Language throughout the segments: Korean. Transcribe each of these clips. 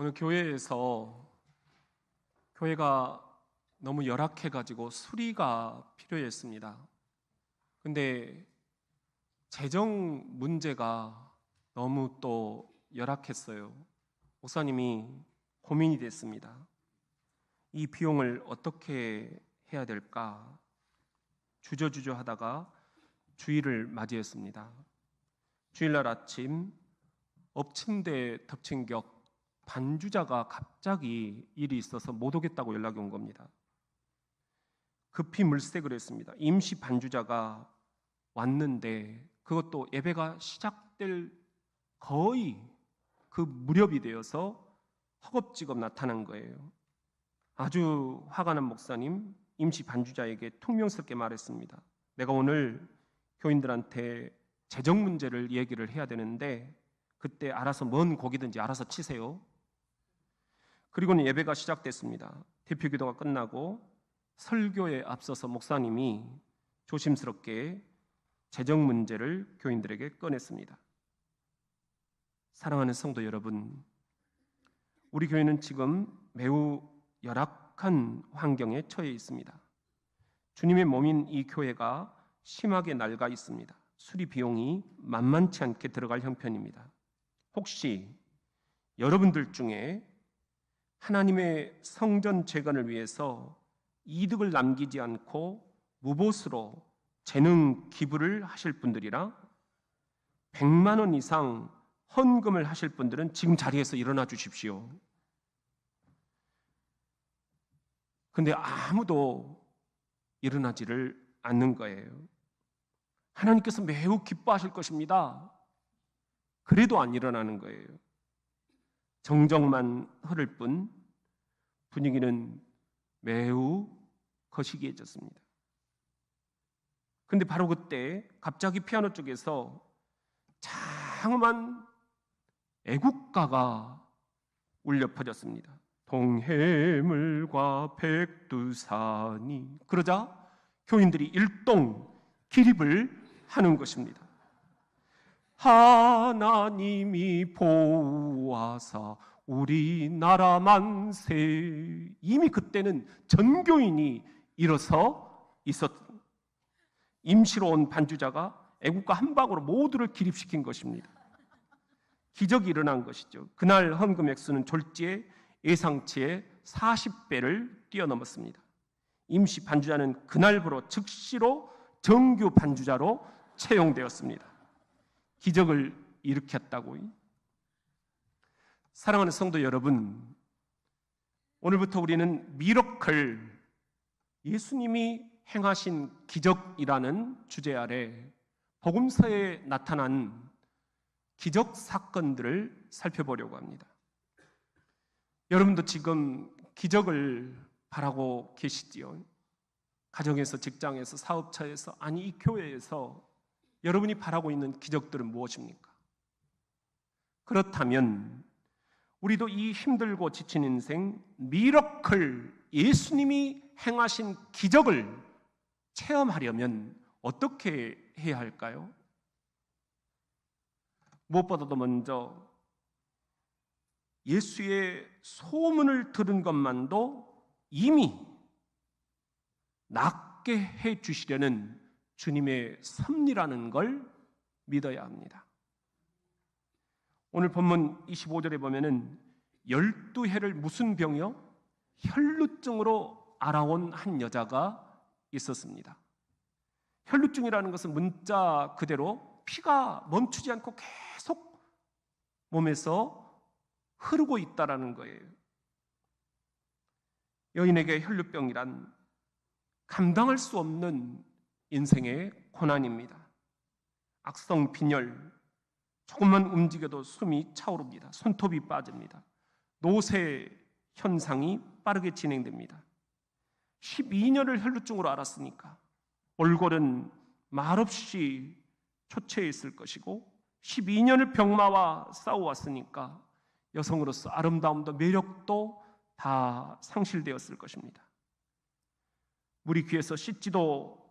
오늘 교회가 너무 열악해가지고 수리가 필요했습니다. 근데 재정 문제가 너무 또 열악했어요. 목사님이 고민이 됐습니다. 이 비용을 어떻게 해야 될까? 주저주저 하다가 주일을 맞이했습니다. 주일날 아침 엎친 데 덮친 격 반주자가 갑자기 일이 있어서 못 오겠다고 연락이 온 겁니다. 급히 물색을 했습니다. 임시 반주자가 왔는데 그것도 예배가 시작될 거의 그 무렵이 되어서 허겁지겁 나타난 거예요. 아주 화가 난 목사님, 임시 반주자에게 퉁명스럽게 말했습니다. 내가 오늘 교인들한테 재정 문제를 얘기를 해야 되는데 그때 알아서 뭔 곡이든지 알아서 치세요. 그리고는 예배가 시작됐습니다. 대표 기도가 끝나고 설교에 앞서서 목사님이 조심스럽게 재정 문제를 교인들에게 꺼냈습니다. 사랑하는 성도 여러분, 우리 교회는 지금 매우 열악한 환경에 처해 있습니다. 주님의 몸인 이 교회가 심하게 낡아 있습니다. 수리 비용이 만만치 않게 들어갈 형편입니다. 혹시 여러분들 중에 하나님의 성전 재건을 위해서 이득을 남기지 않고 무보수로 재능 기부를 하실 분들이라 100만 원 이상 헌금을 하실 분들은 지금 자리에서 일어나 주십시오. 근데 아무도 일어나지를 않는 거예요. 하나님께서 매우 기뻐하실 것입니다. 그래도 안 일어나는 거예요. 정적만 흐를 뿐 분위기는 매우 거시기해졌습니다. 근데 바로 그때 갑자기 피아노 쪽에서 장엄한 애국가가 울려 퍼졌습니다. 동해물과 백두산이. 그러자 교인들이 일동 기립을 하는 것입니다. 하나님이 보호하사 우리나라 만세. 이미 그때는 전교인이 일어서 임시로 온 반주자가 애국가 한 방으로 모두를 기립시킨 것입니다. 기적이 일어난 것이죠. 그날 헌금 액수는 졸지에 예상치의 40배를 뛰어넘었습니다. 임시 반주자는 그날부로 즉시로 정규 반주자로 채용되었습니다. 기적을 일으켰다고요. 사랑하는 성도 여러분, 오늘부터 우리는 미러클, 예수님이 행하신 기적이라는 주제 아래 복음서에 나타난 기적 사건들을 살펴보려고 합니다. 여러분도 지금 기적을 바라고 계시지요? 가정에서, 직장에서, 사업처에서, 아니 이 교회에서 여러분이 바라고 있는 기적들은 무엇입니까? 그렇다면 우리도 이 힘들고 지친 인생 미러클, 예수님이 행하신 기적을 체험하려면 어떻게 해야 할까요? 무엇보다도 먼저 예수의 소문을 들은 것만도 이미 낫게 해 주시려는 주님의 섭리라는 걸 믿어야 합니다. 오늘 본문 25절에 보면은 12해를 무슨 병이요? 혈루증으로 알아온 한 여자가 있었습니다. 혈루증이라는 것은 문자 그대로 피가 멈추지 않고 계속 몸에서 흐르고 있다라는 거예요. 여인에게 혈루병이란 감당할 수 없는 인생의 고난입니다. 악성 빈혈, 조금만 움직여도 숨이 차오릅니다. 손톱이 빠집니다. 노쇠 현상이 빠르게 진행됩니다. 12년을 혈루증으로 앓았으니까 올골은 말없이 초췌해 있을 것이고 12년을 병마와 싸워왔으니까 여성으로서 아름다움도 매력도 다 상실되었을 것입니다. 물이 귀에서 씻지도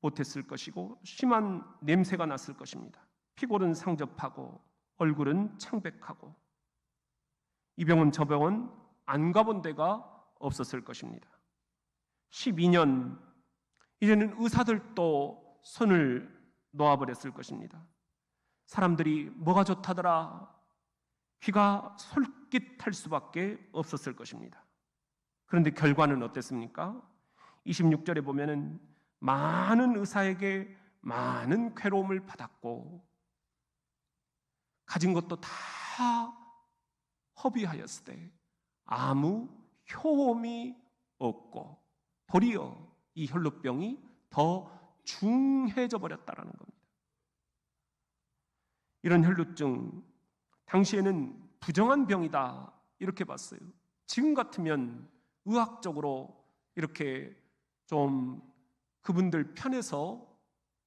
못했을 것이고 심한 냄새가 났을 것입니다. 피골은 상접하고 얼굴은 창백하고 이 병원 저 병원 안 가본 데가 없었을 것입니다. 12년, 이제는 의사들도 손을 놓아버렸을 것입니다. 사람들이 뭐가 좋다더라, 귀가 솔깃할 수밖에 없었을 것입니다. 그런데 결과는 어땠습니까? 26절에 보면은 많은 의사에게 많은 괴로움을 받았고 가진 것도 다 허비하였을 때 아무 효험이 없고 도리어 이 혈루병이 더 중해져 버렸다라는 겁니다. 이런 혈루증, 당시에는 부정한 병이다 이렇게 봤어요. 지금 같으면 의학적으로 이렇게 좀 그분들 편에서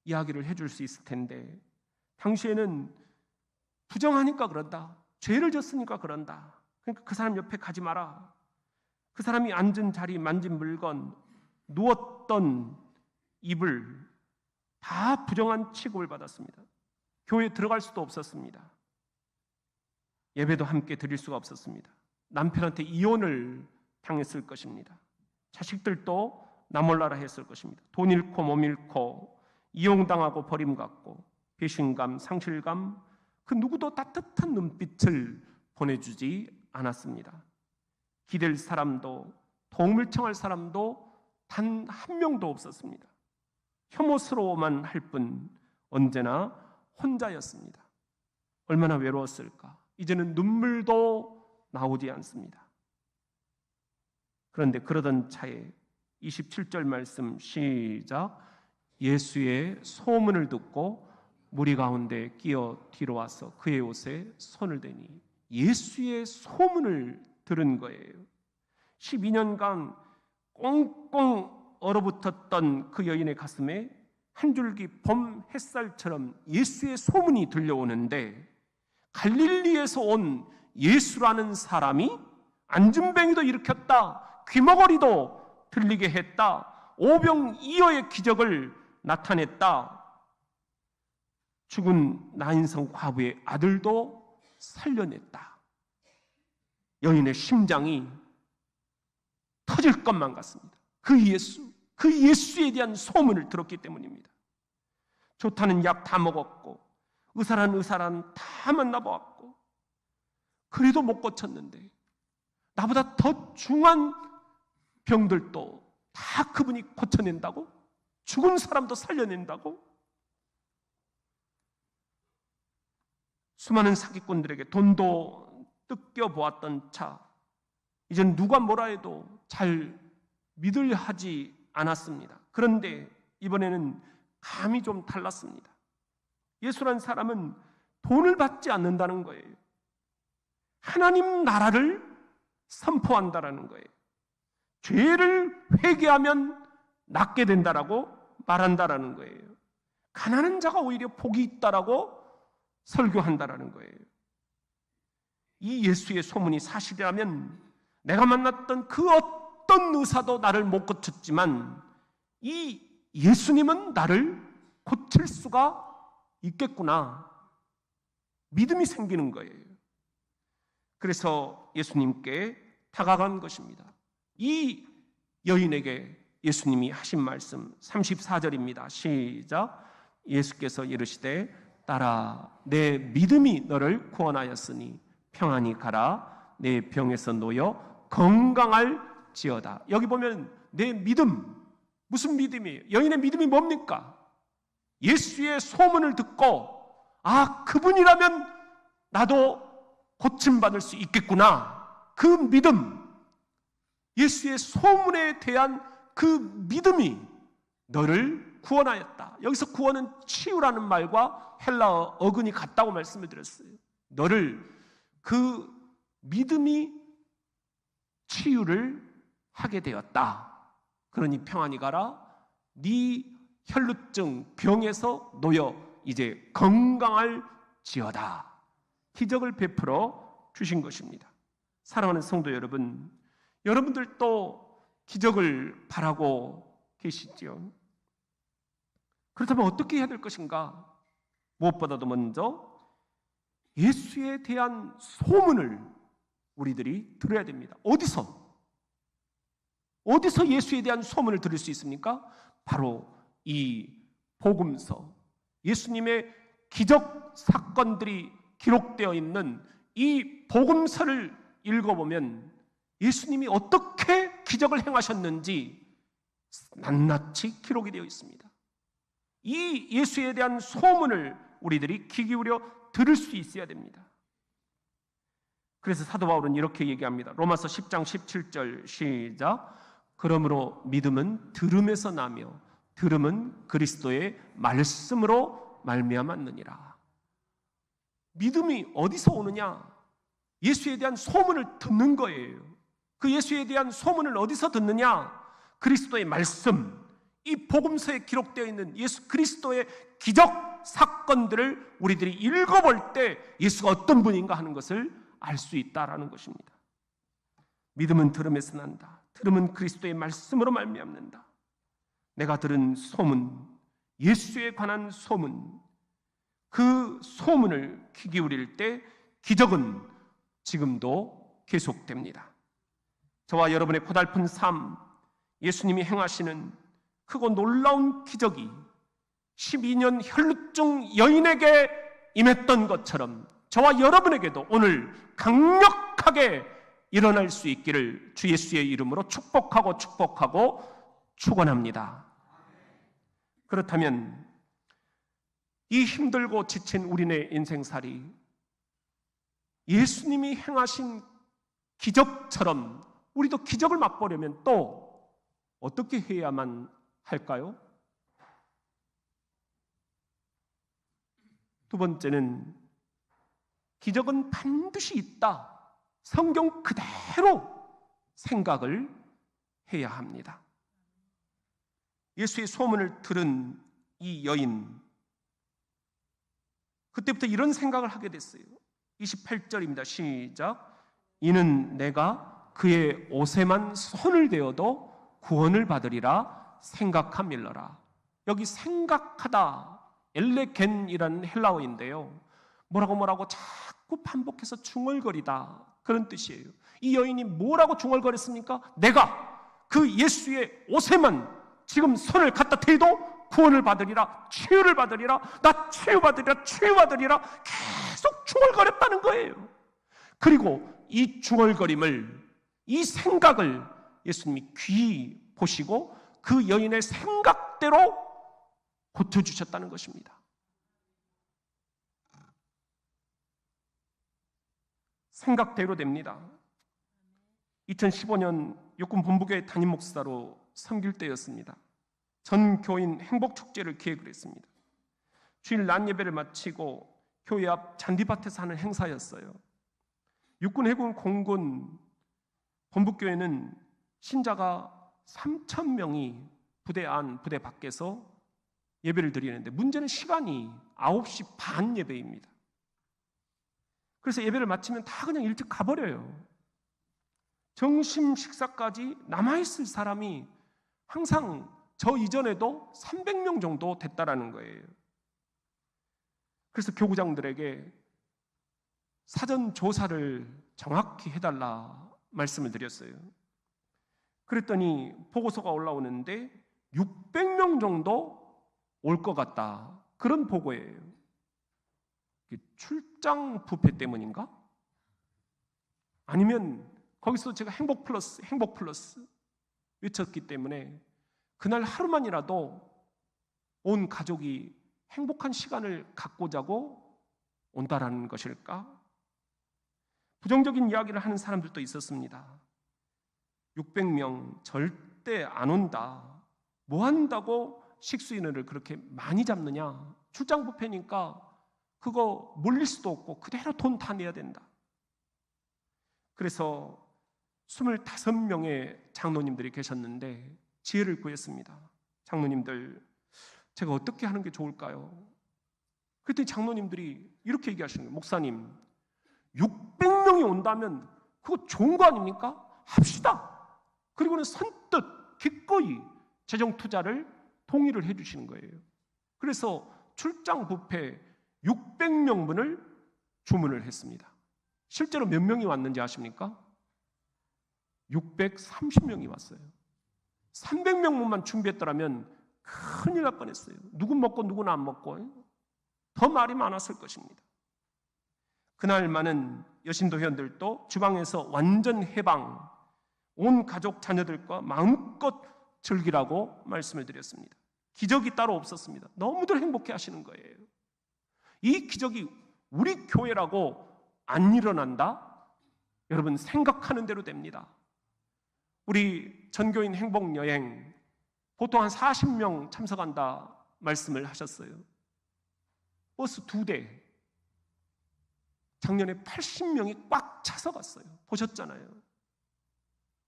이야기를 해줄 수 있을 텐데, 당시에는 부정하니까 그런다, 죄를 졌으니까 그런다, 그러니까 그 사람 옆에 가지 마라, 그 사람이 앉은 자리, 만진 물건, 누웠던 이불 다 부정한 취급을 받았습니다. 교회에 들어갈 수도 없었습니다. 예배도 함께 드릴 수가 없었습니다. 남편한테 이혼을 당했을 것입니다. 자식들도 나 몰라라 했을 것입니다. 돈 잃고 몸 잃고 이용당하고 버림받고 배신감, 상실감, 그 누구도 따뜻한 눈빛을 보내주지 않았습니다. 기댈 사람도 도움을 청할 사람도 단 한 명도 없었습니다. 혐오스러워만 할 뿐 언제나 혼자였습니다. 얼마나 외로웠을까. 이제는 눈물도 나오지 않습니다. 그런데 그러던 차에 27절 말씀 시작. 예수의 소문을 듣고 무리 가운데 끼어 뒤로 와서 그의 옷에 손을 대니, 예수의 소문을 들은 거예요. 12년간 꽁꽁 얼어붙었던 그 여인의 가슴에 한 줄기 봄 햇살처럼 예수의 소문이 들려오는데, 갈릴리에서 온 예수라는 사람이 안진뱅이도 일으켰다, 귀머거리도 들리게 했다, 오병이어의 기적을 나타냈다, 죽은 나인성 과부의 아들도 살려냈다. 여인의 심장이 터질 것만 같습니다. 그 예수에 대한 소문을 들었기 때문입니다. 좋다는 약 다 먹었고 의사란 다 만나보았고 그래도 못 고쳤는데, 나보다 더 중한 병들도 다 그분이 고쳐낸다고? 죽은 사람도 살려낸다고? 수많은 사기꾼들에게 돈도 뜯겨보았던 차, 이젠 누가 뭐라 해도 잘 믿으려 하지 않았습니다. 그런데 이번에는 감이 좀 달랐습니다. 예수란 사람은 돈을 받지 않는다는 거예요. 하나님 나라를 선포한다라는 거예요. 죄를 회개하면 낫게 된다라고 말한다라는 거예요. 가난한 자가 오히려 복이 있다라고 설교한다라는 거예요. 이 예수의 소문이 사실이라면 내가 만났던 그 어떤 의사도 나를 못 고쳤지만 이 예수님은 나를 고칠 수가 있겠구나, 믿음이 생기는 거예요. 그래서 예수님께 다가간 것입니다. 이 여인에게 예수님이 하신 말씀 34절입니다. 시작. 예수께서 이르시되 따라 내 믿음이 너를 구원하였으니 평안히 가라, 내 병에서 놓여 건강할지어다. 여기 보면 내 믿음, 무슨 믿음이에요? 여인의 믿음이 뭡니까? 예수의 소문을 듣고 아, 그분이라면 나도 고침받을 수 있겠구나, 그 믿음, 예수의 소문에 대한 그 믿음이 너를 구원하였다. 여기서 구원은 치유라는 말과 헬라어 어근이 같다고 말씀을 드렸어요. 너를, 그 믿음이 치유를 하게 되었다. 그러니 평안히 가라, 네 혈루증 병에서 놓여 이제 건강할지어다. 기적을 베풀어 주신 것입니다. 사랑하는 성도 여러분, 여러분들도 기적을 바라고 계시지요? 그렇다면 어떻게 해야 될 것인가? 무엇보다도 먼저 예수에 대한 소문을 우리들이 들어야 됩니다. 어디서 예수에 대한 소문을 들을 수 있습니까? 바로 이 복음서, 예수님의 기적 사건들이 기록되어 있는 이 복음서를 읽어보면 예수님이 어떻게 기적을 행하셨는지 낱낱이 기록이 되어 있습니다. 이 예수에 대한 소문을 우리들이 귀 기울여 들을 수 있어야 됩니다. 그래서 사도 바울은 이렇게 얘기합니다. 로마서 10장 17절 시작. 그러므로 믿음은 들음에서 나며 들음은 그리스도의 말씀으로 말미암았느니라. 믿음이 어디서 오느냐? 예수에 대한 소문을 듣는 거예요. 그 예수에 대한 소문을 어디서 듣느냐? 그리스도의 말씀, 이 복음서에 기록되어 있는 예수 그리스도의 기적 사건들을 우리들이 읽어볼 때 예수가 어떤 분인가 하는 것을 알 수 있다라는 것입니다. 믿음은 들음에서 난다. 들음은 그리스도의 말씀으로 말미암는다. 내가 들은 소문, 예수에 관한 소문, 그 소문을 귀 기울일 때 기적은 지금도 계속됩니다. 저와 여러분의 고달픈 삶, 예수님이 행하시는 크고 놀라운 기적이 12년 혈루증 여인에게 임했던 것처럼 저와 여러분에게도 오늘 강력하게 일어날 수 있기를 주 예수의 이름으로 축복하고 축원합니다. 그렇다면 이 힘들고 지친 우리네 인생살이 예수님이 행하신 기적처럼 우리도 기적을 맛보려면 또 어떻게 해야만 할까요? 두 번째는 기적은 반드시 있다. 성경 그대로 생각을 해야 합니다. 예수의 소문을 들은 이 여인, 그때부터 이런 생각을 하게 됐어요. 28절입니다. 시작. 이는 내가 그의 옷에만 손을 대어도 구원을 받으리라 생각함일러라. 여기 생각하다, 엘레겐이라는 헬라어인데요. 뭐라고 자꾸 반복해서 중얼거리다, 그런 뜻이에요. 이 여인이 뭐라고 중얼거렸습니까? 내가 그 예수의 옷에만 지금 손을 갖다 대도 구원을 받으리라, 치유를 받으리라, 나 치유받으리라 계속 중얼거렸다는 거예요. 그리고 이 중얼거림을, 이 생각을 예수님이 귀히 보시고 그 여인의 생각대로 고쳐주셨다는 것입니다. 생각대로 됩니다. 2015년 육군 본부교회 담임 목사로 섬길 때였습니다. 전 교인 행복축제를 기획을 했습니다. 주일 낮 예배를 마치고 교회 앞 잔디밭에서 하는 행사였어요. 육군, 해군, 공군, 본부교회는 신자가 3,000명이 부대 안, 부대 밖에서 예배를 드리는데 문제는 시간이 9시 반 예배입니다. 그래서 예배를 마치면 다 그냥 일찍 가버려요. 점심 식사까지 남아있을 사람이 항상 저 이전에도 300명 정도 됐다라는 거예요. 그래서 교구장들에게 사전 조사를 정확히 해달라 말씀을 드렸어요. 그랬더니 보고서가 올라오는데 600명 정도 올 것 같다, 그런 보고예요. 출장 뷔페 때문인가? 아니면 거기서 제가 행복 플러스 외쳤기 때문에 그날 하루만이라도 온 가족이 행복한 시간을 갖고자고 온다라는 것일까? 부정적인 이야기를 하는 사람들도 있었습니다. 600명 절대 안 온다. 뭐 한다고 식수인을 그렇게 많이 잡느냐? 출장 뷔페니까 그거 몰릴 수도 없고 그대로 돈 다 내야 된다. 그래서 25명의 장로님들이 계셨는데 지혜를 구했습니다. 장로님들, 제가 어떻게 하는 게 좋을까요? 그랬더니 장로님들이 이렇게 얘기하시는 거예요. 목사님, 600명이 온다면 그거 좋은 거 아닙니까? 합시다. 그리고는 선뜻 기꺼이 재정 투자를 동의를 해주시는 거예요. 그래서 출장 뷔페 600명분을 주문을 했습니다. 실제로 몇 명이 왔는지 아십니까? 630명이 왔어요. 300명만 준비했더라면 큰일 날 뻔했어요. 누구 먹고 누구는 안 먹고 더 말이 많았을 것입니다. 그날 많은 여신도 회원들도 주방에서 완전 해방, 온 가족 자녀들과 마음껏 즐기라고 말씀을 드렸습니다. 기적이 따로 없었습니다. 너무들 행복해 하시는 거예요. 이 기적이 우리 교회라고 안 일어난다? 여러분 생각하는 대로 됩니다. 우리 전교인 행복여행 보통 한 40명 참석한다 말씀을 하셨어요. 버스 2대, 작년에 80명이 꽉 차서 갔어요. 보셨잖아요.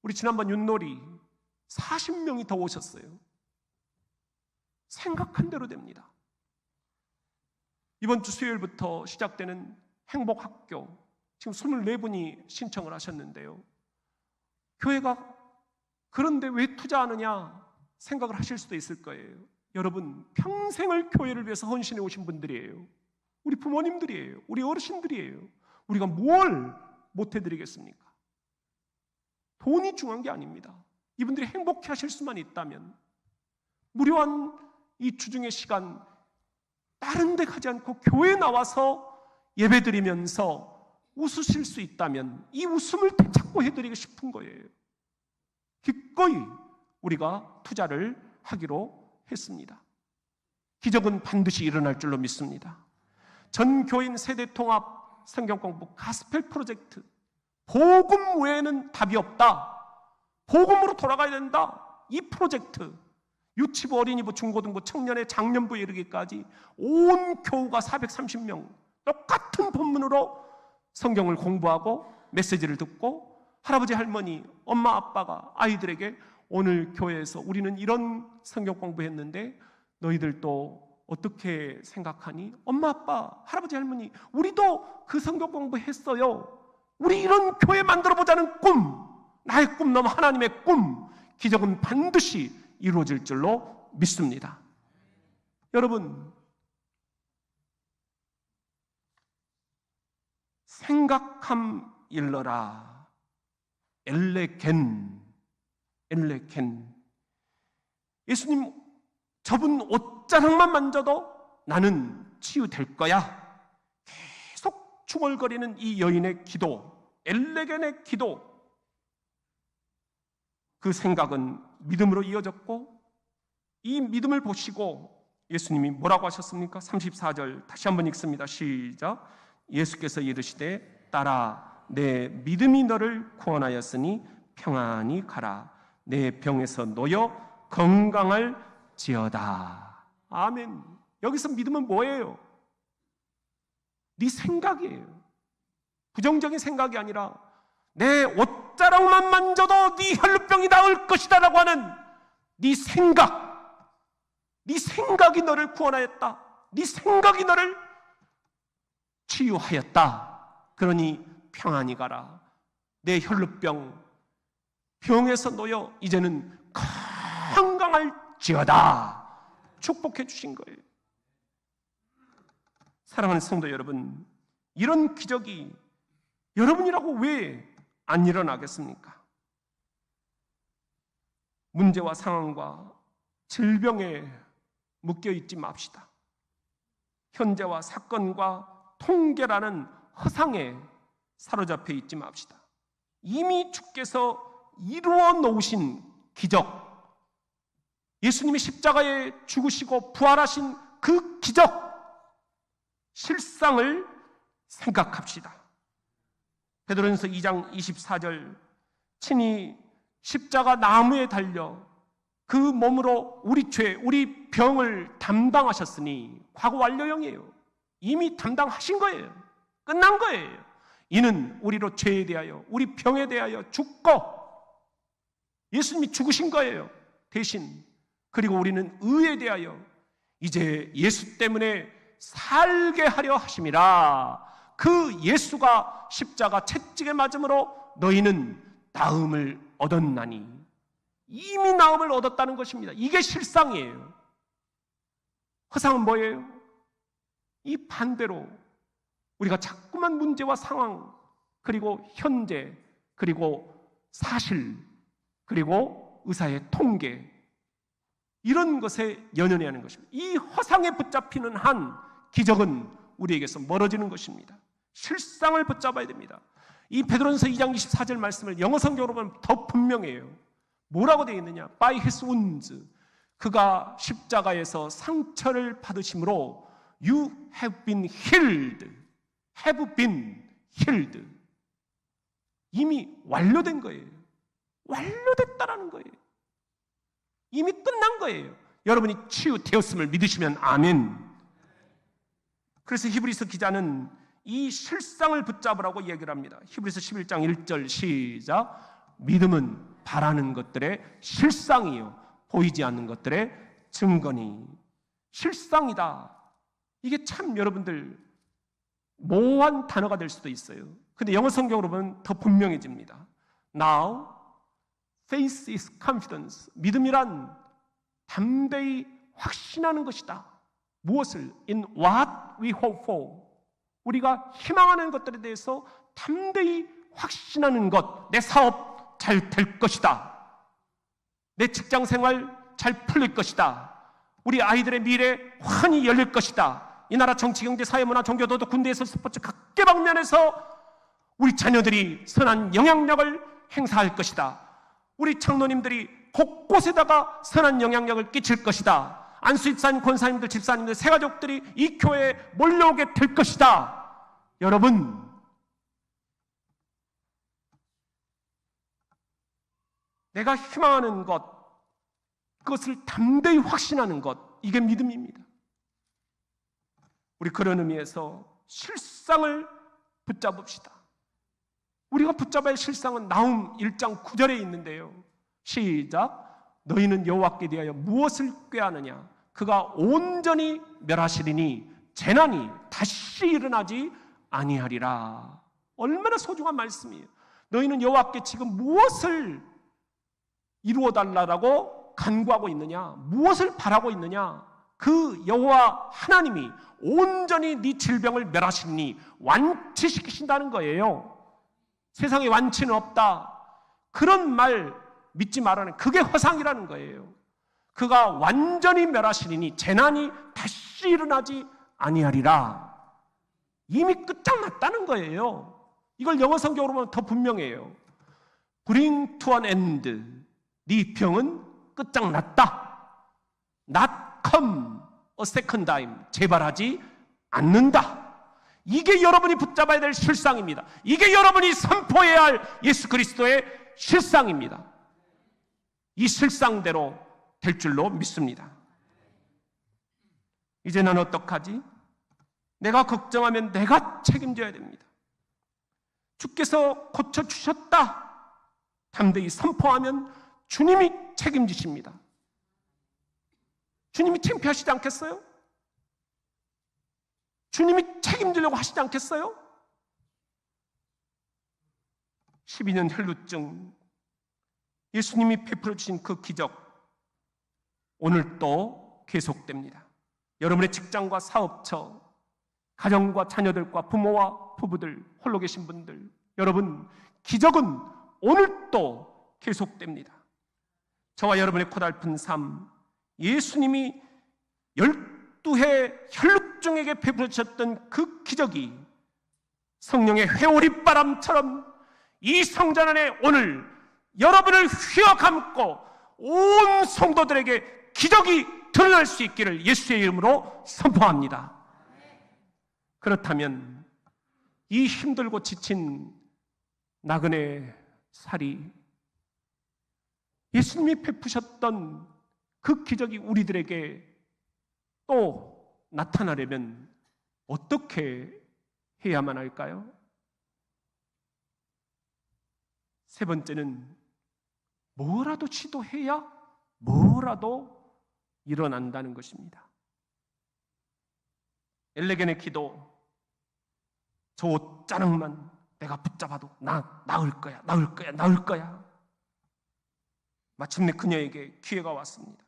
우리 지난번 윷놀이 40명이 더 오셨어요. 생각한 대로 됩니다. 이번 주 수요일부터 시작되는 행복학교, 지금 24분이 신청을 하셨는데요. 교회가 그런데 왜 투자하느냐 생각을 하실 수도 있을 거예요. 여러분, 평생을 교회를 위해서 헌신해 오신 분들이에요. 우리 부모님들이에요. 우리 어르신들이에요. 우리가 뭘 못해드리겠습니까? 돈이 중요한 게 아닙니다. 이분들이 행복해 하실 수만 있다면, 무료한 이 주중의 시간 다른 데 가지 않고 교회에 나와서 예배드리면서 웃으실 수 있다면 이 웃음을 되찾고 해드리고 싶은 거예요. 기꺼이 우리가 투자를 하기로 했습니다. 기적은 반드시 일어날 줄로 믿습니다. 전 교인 세대통합 성경공부 가스펠 프로젝트, 복음 외에는 답이 없다, 복음으로 돌아가야 된다. 이 프로젝트 유치부, 어린이부, 중고등부, 청년회, 장년부에 이르기까지 온 교우가 430명 똑같은 본문으로 성경을 공부하고 메시지를 듣고, 할아버지 할머니, 엄마 아빠가 아이들에게 오늘 교회에서 우리는 이런 성경 공부했는데 너희들도 어떻게 생각하니? 엄마 아빠, 할아버지 할머니, 우리도 그 성경 공부했어요. 우리 이런 교회 만들어보자는 꿈, 나의 꿈 넘어 하나님의 꿈, 기적은 반드시 이루어질 줄로 믿습니다. 여러분, 생각함 일러라. 엘레겐. 예수님, 접은 옷자락만 만져도 나는 치유될 거야. 계속 중얼거리는 이 여인의 기도, 엘레겐의 기도, 그 생각은 믿음으로 이어졌고, 이 믿음을 보시고 예수님이 뭐라고 하셨습니까? 34절 다시 한번 읽습니다. 시작. 예수께서 이르시되 딸아, 내 믿음이 너를 구원하였으니 평안히 가라. 내 병에서 놓여 건강할지어다. 아멘. 여기서 믿음은 뭐예요? 네 생각이에요. 부정적인 생각이 아니라 내 옷자락만 만져도 네 혈루병이 나을 것이다 라고 하는 네 생각, 네 생각이 너를 구원하였다. 네 생각이 너를 치유하였다. 그러니 평안히 가라. 내 혈루병, 병에서 놓여 이제는 건강할지어다. 축복해 주신 거예요. 사랑하는 성도 여러분, 이런 기적이 여러분이라고 왜 안 일어나겠습니까? 문제와 상황과 질병에 묶여있지 맙시다. 현재와 사건과 통계라는 허상에 사로잡혀 있지 맙시다. 이미 주께서 이루어 놓으신 기적, 예수님이 십자가에 죽으시고 부활하신 그 기적, 실상을 생각합시다. 베드로전서 2장 24절, 친히 십자가 나무에 달려 그 몸으로 우리 죄, 우리 병을 담당하셨으니, 과거 완료형이에요. 이미 담당하신 거예요. 끝난 거예요. 이는 우리로 죄에 대하여, 우리 병에 대하여 죽고, 예수님이 죽으신 거예요. 대신. 그리고 우리는 의에 대하여 이제 예수 때문에 살게 하려 하심이라. 그 예수가 십자가 채찍에 맞음으로 너희는 나음을 얻었나니. 이미 나음을 얻었다는 것입니다. 이게 실상이에요. 허상은 뭐예요? 이 반대로 우리가 자꾸만 문제와 상황, 그리고 현재, 그리고 사실, 그리고 의사의 통계, 이런 것에 연연해야 하는 것입니다. 이 허상에 붙잡히는 한 기적은 우리에게서 멀어지는 것입니다. 실상을 붙잡아야 됩니다. 이 베드로전서 2장 24절 말씀을 영어 성경으로 보면 더 분명해요. 뭐라고 되어 있느냐? By his wounds, 그가 십자가에서 상처를 받으심으로 you have been healed. have been healed. 이미 완료된 거예요. 완료됐다라는 거예요. 이미 끝난 거예요. 여러분이 치유되었음을 믿으시면 아멘. 그래서 히브리서 기자는 이 실상을 붙잡으라고 얘기를 합니다. 히브리서 11장 1절 시작. 믿음은 바라는 것들의 실상이요 보이지 않는 것들의 증거니. 실상이다. 이게 참 여러분들 모호한 단어가 될 수도 있어요. 근데 영어 성경으로 보면 더 분명해집니다. Now faith is confidence. 믿음이란 담대히 확신하는 것이다. 무엇을? In what we hope for. 우리가 희망하는 것들에 대해서 담대히 확신하는 것. 내 사업 잘 될 것이다. 내 직장 생활 잘 풀릴 것이다. 우리 아이들의 미래 환히 열릴 것이다. 이 나라 정치, 경제, 사회, 문화, 종교, 도덕, 군대에서 스포츠 각계 방면에서 우리 자녀들이 선한 영향력을 행사할 것이다. 우리 장로님들이 곳곳에다가 선한 영향력을 끼칠 것이다. 안수집사님, 권사님들, 집사님들, 새가족들이 이 교회에 몰려오게 될 것이다. 여러분, 내가 희망하는 것, 그것을 담대히 확신하는 것, 이게 믿음입니다. 우리 그런 의미에서 실상을 붙잡읍시다. 우리가 붙잡아야 할 실상은 나훔 1장 9절에 있는데요. 시작. 너희는 여호와께 대하여 무엇을 꾀하느냐? 그가 온전히 멸하시리니 재난이 다시 일어나지 아니하리라. 얼마나 소중한 말씀이에요. 너희는 여호와께 지금 무엇을 이루어달라고 간구하고 있느냐? 무엇을 바라고 있느냐? 그 여호와 하나님이 온전히 네 질병을 멸하시니 완치시키신다는 거예요. 세상에 완치는 없다. 그런 말 믿지 말라는, 그게 허상이라는 거예요. 그가 완전히 멸하시리니 재난이 다시 일어나지 아니하리라. 이미 끝장났다는 거예요. 이걸 영어 성경으로 보면 더 분명해요. Bring to an end. 네 병은 끝장났다. Not come a second time. 재발하지 않는다. 이게 여러분이 붙잡아야 될 실상입니다. 이게 여러분이 선포해야 할 예수 그리스도의 실상입니다. 이 실상대로 될 줄로 믿습니다. 이제 난 어떡하지? 내가 걱정하면 내가 책임져야 됩니다. 주께서 고쳐주셨다. 담대히 선포하면 주님이 책임지십니다. 주님이 창피하시지 않겠어요? 주님이 책임지려고 하시지 않겠어요? 12년 혈루증, 예수님이 베풀어 주신 그 기적, 오늘 또 계속됩니다. 여러분의 직장과 사업처, 가정과 자녀들과 부모와 부부들, 홀로 계신 분들, 여러분, 기적은 오늘 또 계속됩니다. 저와 여러분의 고달픈 삶, 예수님이 12해 혈루증에게 베풀어 주셨던 그 기적이 성령의 회오리바람처럼 이 성전 안에 오늘 여러분을 휘어감고 온 성도들에게 기적이 드러날 수 있기를 예수의 이름으로 선포합니다. 그렇다면 이 힘들고 지친 나그네 살이 예수님이 베푸셨던 그 기적이 우리들에게 또 나타나려면 어떻게 해야만 할까요? 세 번째는 뭐라도 시도해야 뭐라도 일어난다는 것입니다. 엘레겐의 기도, 저 옷자락만 내가 붙잡아도 나을 거야. 마침내 그녀에게 기회가 왔습니다.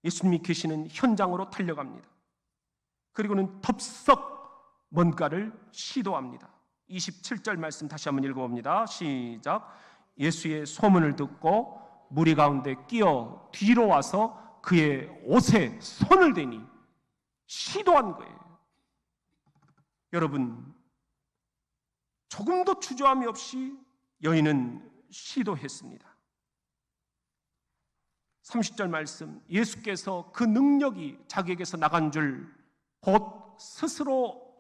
예수님이 계시는 현장으로 달려갑니다. 그리고는 덥석 뭔가를 시도합니다. 27절 말씀 다시 한번 읽어봅니다. 시작. 예수의 소문을 듣고 무리 가운데 끼어 뒤로 와서 그의 옷에 손을 대니 시도한 거예요. 여러분, 조금도 주저함이 없이 여인은 시도했습니다. 30절 말씀, 예수께서 그 능력이 자기에게서 나간 줄 곧 스스로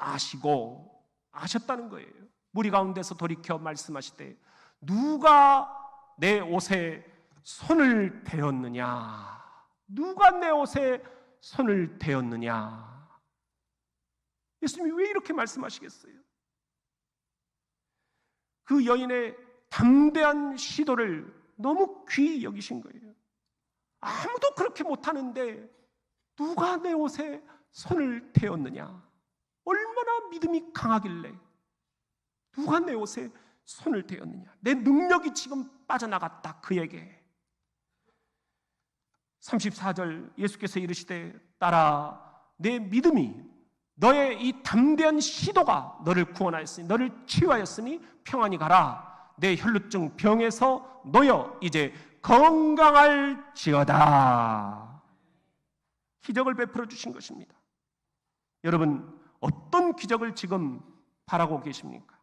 아셨다는 거예요. 무리 가운데서 돌이켜 말씀하시되 누가 내 옷에 손을 대었느냐? 누가 내 옷에 손을 대었느냐? 예수님이 왜 이렇게 말씀하시겠어요? 그 여인의 담대한 시도를 너무 귀히 여기신 거예요. 아무도 그렇게 못하는데 누가 내 옷에 손을 대었느냐? 얼마나 믿음이 강하길래 누가 내 옷에 손을 대었느냐? 내 능력이 지금 빠져나갔다 그에게. 34절 예수께서 이르시되 딸아, 내 믿음이 너의 이 담대한 시도가 너를 구원하였으니 너를 치유하였으니 평안히 가라. 내 혈루증 병에서 놓여 이제 건강할지어다. 기적을 베풀어 주신 것입니다. 여러분, 어떤 기적을 지금 바라고 계십니까?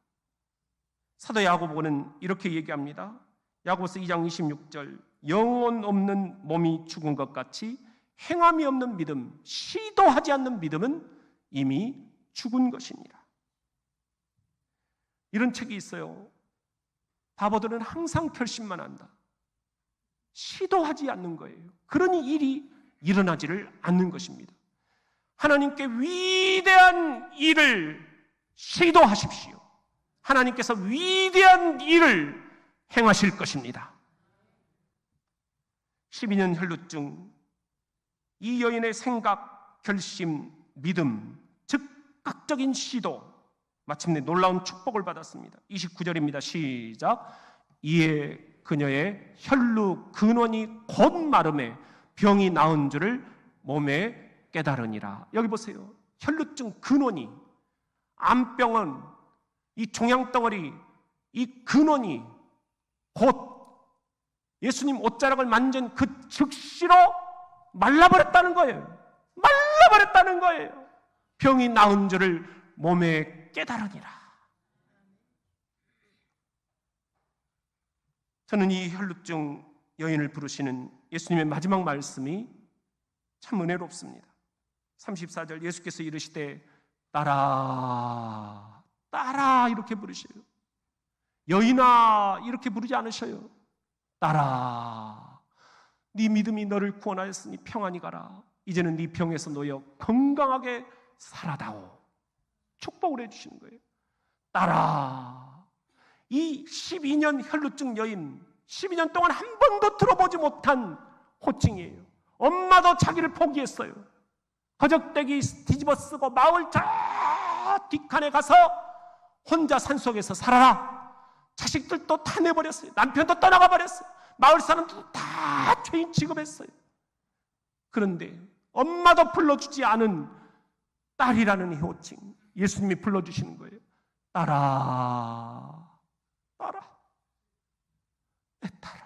사도 야고보는 이렇게 얘기합니다. 야고보서 2장 26절, 영혼 없는 몸이 죽은 것 같이 행함이 없는 믿음, 시도하지 않는 믿음은 이미 죽은 것이니라. 이런 책이 있어요. 바보들은 항상 결심만 한다. 시도하지 않는 거예요. 그러니 일이 일어나지를 않는 것입니다. 하나님께 위대한 일을 시도하십시오. 하나님께서 위대한 일을 행하실 것입니다. 12년 혈루증, 이 여인의 생각, 결심, 믿음, 즉각적인 시도, 마침내 놀라운 축복을 받았습니다. 29절입니다. 시작. 이에 그녀의 혈루 근원이 곧 마름에 병이 나은 줄을 몸에 깨달으니라. 여기 보세요. 혈루증 근원이, 암병은, 이 종양덩어리, 이 근원이 곧 예수님 옷자락을 만진 그 즉시로 말라버렸다는 거예요. 말라버렸다는 거예요. 병이 나은 줄을 몸에 깨달으니라. 저는 이 혈루증 여인을 부르시는 예수님의 마지막 말씀이 참 은혜롭습니다. 34절 예수께서 이르시되 따라 따라 이렇게 부르셔요. 여인아 이렇게 부르지 않으셔요. 따라, 네 믿음이 너를 구원하였으니 평안히 가라. 이제는 네 병에서 놓여 건강하게 살아다오. 축복을 해주시는 거예요. 따라. 이 12년 혈루증 여인, 12년 동안 한 번도 들어보지 못한 호칭이에요. 엄마도 자기를 포기했어요. 거적대기 뒤집어 쓰고 마을 저 뒷칸에 가서 혼자 산속에서 살아라. 자식들도 다 내버렸어요. 남편도 떠나가 버렸어요. 마을 사람들도 다 죄인 취급했어요. 그런데 엄마도 불러주지 않은 딸이라는 호칭, 예수님이 불러주시는 거예요. 따라, 따라, 내 딸아.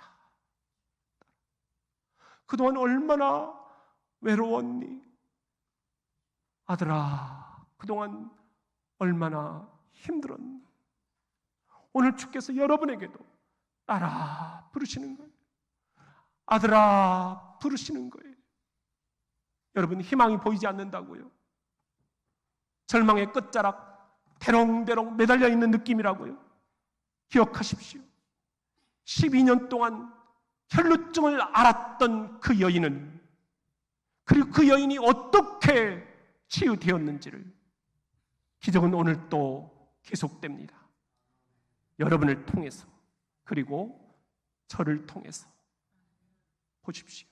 그동안 얼마나 외로웠니? 아들아, 그동안 얼마나 힘들었니? 오늘 주께서 여러분에게도 따라 부르시는 거예요. 아들아 부르시는 거예요. 여러분, 희망이 보이지 않는다고요? 절망의 끝자락 대롱대롱 매달려 있는 느낌이라고요? 기억하십시오. 12년 동안 혈루증을 앓았던 그 여인은, 그리고 그 여인이 어떻게 치유되었는지를, 기적은 오늘 또 계속됩니다. 여러분을 통해서, 그리고 저를 통해서. 보십시오.